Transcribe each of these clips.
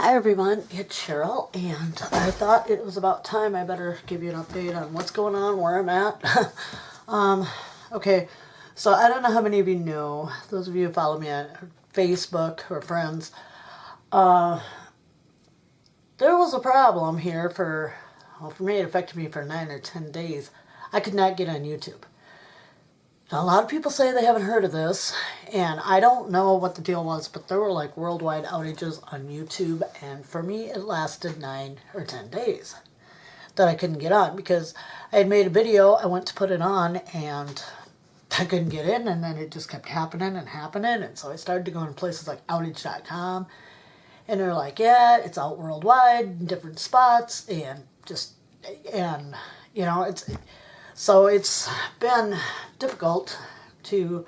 Hi everyone, it's Cheryl, and I thought it was about time I better give you an update on what's going on, where I'm at. Okay, so I don't know how many of you know, those of you who follow me on Facebook or friends, there was a problem here for me it affected me for 9 or 10 days. I could not get on YouTube. Now, a lot of people say they haven't heard of this, and I don't know what the deal was, but there were like worldwide outages on YouTube, and for me it lasted 9 or 10 days that I couldn't get on because I had made a video, I went to put it on, and I couldn't get in, and then it just kept happening and happening, and so I started to go in places like outage.com, and they're like, yeah, it's out worldwide in different spots, and it's been difficult to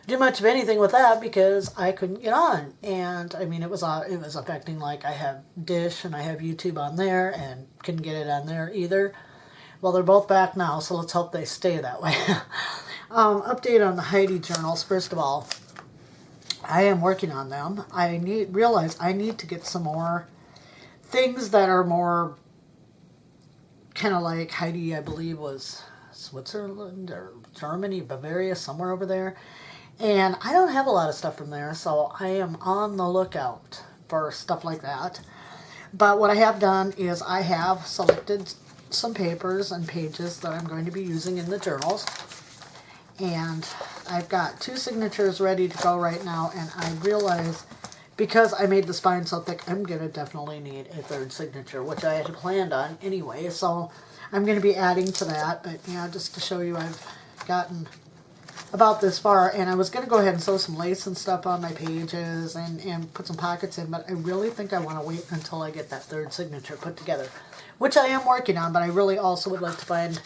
do much of anything with that because I couldn't get on. And I mean, it was affecting, like, I have Dish and I have YouTube on there and couldn't get it on there either. Well, they're both back now, so let's hope they stay that way. Update on the Heidi journals. First of all, I am working on them. I need to get some more things that are more kind of like Heidi, I believe, was Switzerland or Germany, Bavaria, somewhere over there. And I don't have a lot of stuff from there, so I am on the lookout for stuff like that. But what I have done is I have selected some papers and pages that I'm going to be using in the journals. And I've got 2 signatures ready to go right now, and I realize because I made the spine so thick, I'm going to definitely need a 3rd signature, which I had planned on anyway, so I'm going to be adding to that. But yeah, just to show you, I've gotten about this far, and I was going to go ahead and sew some lace and stuff on my pages and put some pockets in, but I really think I want to wait until I get that 3rd signature put together, which I am working on, but I really also would like to find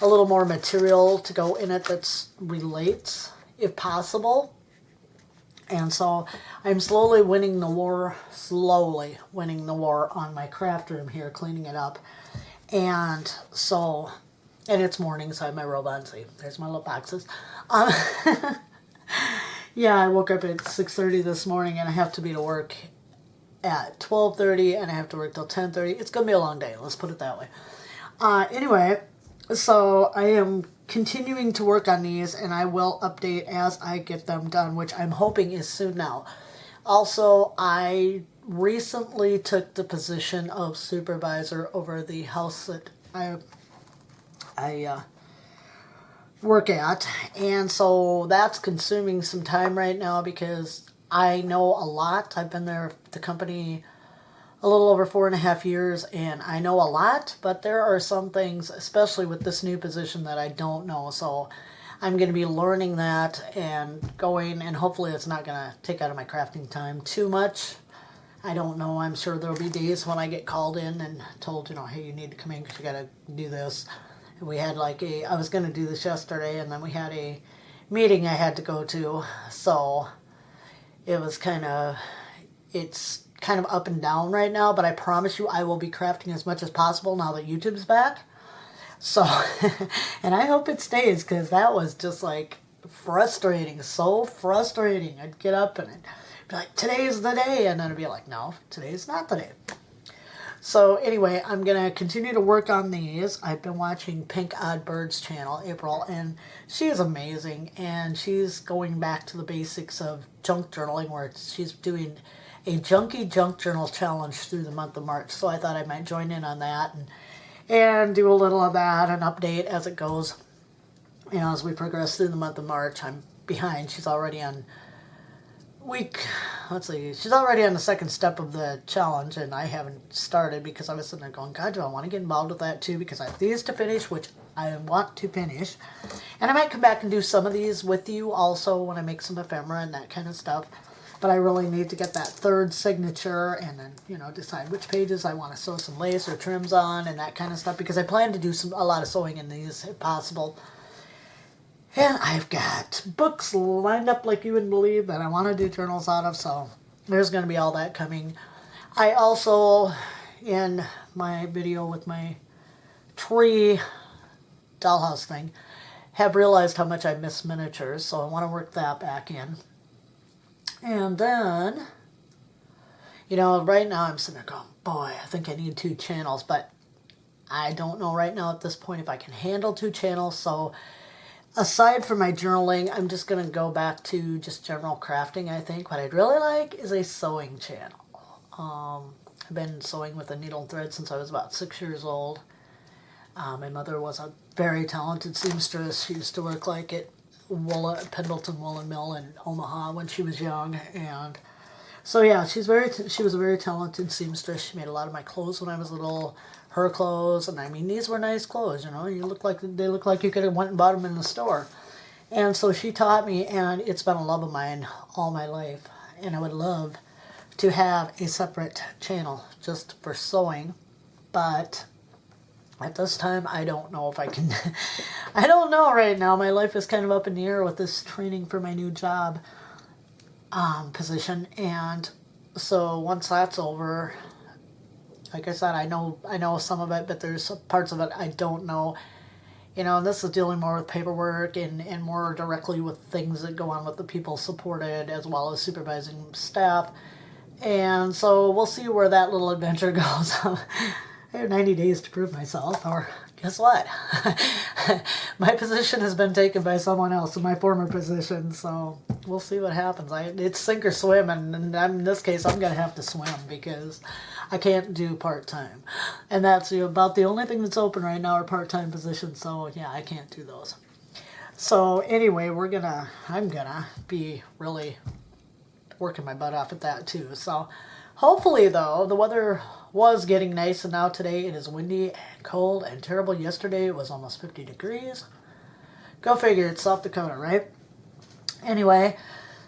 a little more material to go in it that relates, if possible. And so I'm slowly winning the war on my craft room here, cleaning it up. And it's morning, so I have my robe on. See, there's my little boxes. Yeah, I woke up at 6:30 this morning, and I have to be to work at 12:30, and I have to work till 10:30. It's going to be a long day, let's put it that way. Anyway, so I am continuing to work on these, and I will update as I get them done, which I'm hoping is soon now. Also, I recently took the position of supervisor over the house that I work at, and so that's consuming some time right now because I know a lot. I've been there at the company a little over 4.5 years, and I know a lot, but there are some things, especially with this new position, that I don't know. So I'm going to be learning that and going, and hopefully it's not going to take out of my crafting time too much. I don't know. I'm sure there'll be days when I get called in and told, hey, you need to come in because you got to do this. And we had I was going to do this yesterday, and then we had a meeting I had to go to. So it's kind of up and down right now, but I promise you I will be crafting as much as possible now that YouTube's back. So, and I hope it stays, because that was just like frustrating, so frustrating. I'd get up and I'd be like, today's the day, and then I'd be like, no, today's not the day. So anyway, I'm going to continue to work on these. I've been watching Pink Odd Birds channel, April, and she is amazing, and she's going back to the basics of junk journaling, where she's doing a junky junk journal challenge through the month of March. So I thought I might join in on that and do a little of that and update as it goes. As we progress through the month of March, I'm behind. She's already on she's already on the 2nd step of the challenge, and I haven't started because I was sitting there going, God, do I want to get involved with that too? Because I have these to finish, which I want to finish. And I might come back and do some of these with you also when I make some ephemera and that kind of stuff. But I really need to get that 3rd signature and then, decide which pages I want to sew some lace or trims on and that kind of stuff, because I plan to do a lot of sewing in these if possible. And I've got books lined up like you wouldn't believe that I want to do journals out of, so there's going to be all that coming. I also, in my video with my tree dollhouse thing, have realized how much I miss miniatures, so I want to work that back in. And then right now I'm sitting there going, boy, I think I need 2 channels, but I don't know right now at this point if I can handle 2 channels. So aside from my journaling, I'm just going to go back to just general crafting, I think. What I'd really like is a sewing channel. I've been sewing with a needle and thread since I was about 6 years old. My mother was a very talented seamstress. She used to work like at Pendleton Woolen Mill in Omaha when she was young, and so yeah, she was a very talented seamstress. She made a lot of my clothes when I was little, her clothes, and I mean these were nice clothes. They look like you could have went and bought them in the store. And so she taught me, and it's been a love of mine all my life. And I would love to have a separate channel just for sewing, but at this time, I don't know if I can. I don't know right now. My life is kind of up in the air with this training for my new job position, and so once that's over, like I said, I know some of it, but there's parts of it I don't know. And this is dealing more with paperwork and more directly with things that go on with the people supported as well as supervising staff. And so we'll see where that little adventure goes. I have 90 days to prove myself, or guess what? My position has been taken by someone else in my former position, so we'll see what happens. It's sink or swim, and in this case, I'm going to have to swim because I can't do part-time. And that's about the only thing that's open right now are part-time positions, so yeah, I can't do those. So anyway, I'm going to be really working my butt off at that too. So hopefully, though, the weather was getting nice, and now today it is windy and cold and terrible. Yesterday it was almost 50 degrees. Go figure, it's South Dakota, right? Anyway,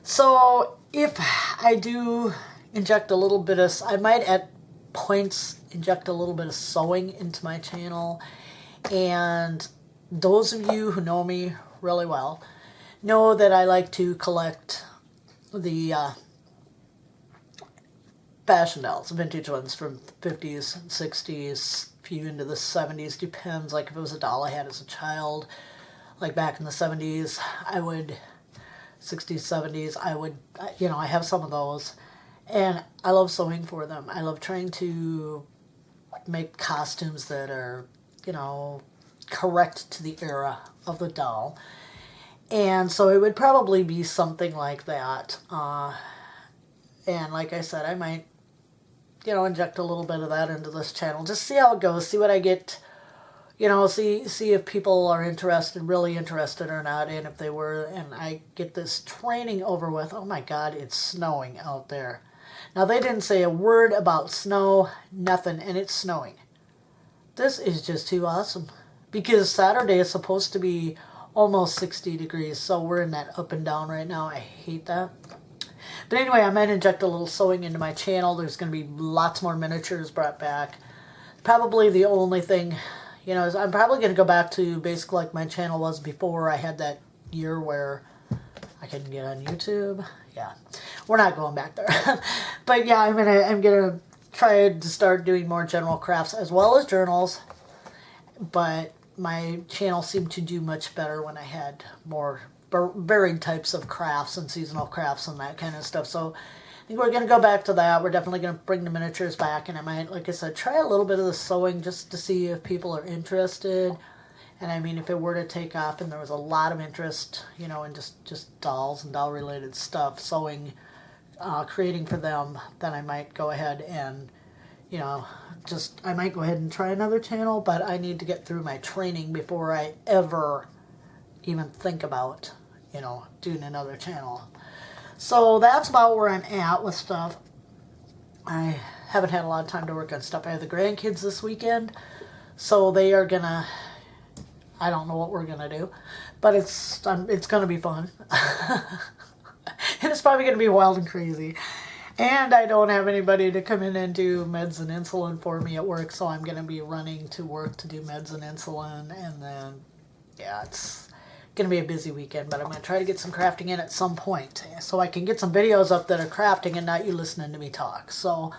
so if I do inject a little bit of, I might at points inject a little bit of sewing into my channel. And those of you who know me really well know that I like to collect the fashion dolls, vintage ones from the 50s and 60s, few into the 70s, depends. Like if it was a doll I had as a child, like back in the 70s, 60s, 70s, I have some of those. And I love sewing for them. I love trying to make costumes that are, correct to the era of the doll. And so it would probably be something like that. And like I said, I might inject a little bit of that into this channel. Just see how it goes. See what I get. See if people are really interested or not. And if they were, and I get this training over with, oh my God, it's snowing out there. Now, they didn't say a word about snow, nothing, and it's snowing. This is just too awesome. Because Saturday is supposed to be almost 60 degrees, so we're in that up and down right now. I hate that. But anyway, I might inject a little sewing into my channel. There's going to be lots more miniatures brought back. Probably the only thing, is I'm probably going to go back to basically like my channel was before. I had that year where I couldn't get on YouTube. Yeah, we're not going back there. But yeah, I'm gonna try to start doing more general crafts as well as journals. But my channel seemed to do much better when I had more varied types of crafts and seasonal crafts and that kind of stuff. So I think we're going to go back to that. We're definitely going to bring the miniatures back, and I might, like I said, try a little bit of the sewing just to see if people are interested. And I mean, if it were to take off and there was a lot of interest, in just dolls and doll-related stuff, sewing, creating for them, then I might go ahead and, I might go ahead and try another channel, but I need to get through my training before I ever even think about, doing another channel. So that's about where I'm at with stuff. I haven't had a lot of time to work on stuff. I have the grandkids this weekend, so they are gonna, I don't know what we're gonna do, but it's gonna be fun. And it's probably gonna be wild and crazy. And I don't have anybody to come in and do meds and insulin for me at work, so I'm gonna be running to work to do meds and insulin, and then, yeah, it's gonna be a busy weekend, but I'm gonna try to get some crafting in at some point so I can get some videos up that are crafting and not you listening to me talk. So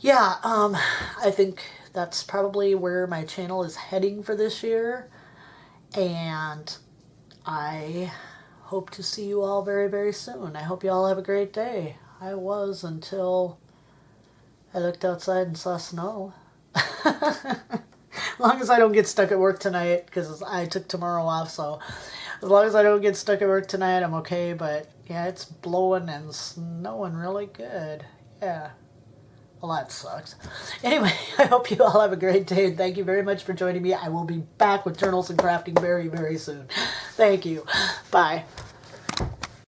yeah, I think that's probably where my channel is heading for this year, and I hope to see you all very, very soon. I hope you all have a great day. I was until I looked outside and saw snow. As long as I don't get stuck at work tonight, because I took tomorrow off, so as long as I don't get stuck at work tonight, I'm okay. But yeah, it's blowing and snowing really good. Yeah. Well, that sucks. Anyway, I hope you all have a great day, and thank you very much for joining me. I will be back with Journals and Crafting very, very soon. Thank you. Bye.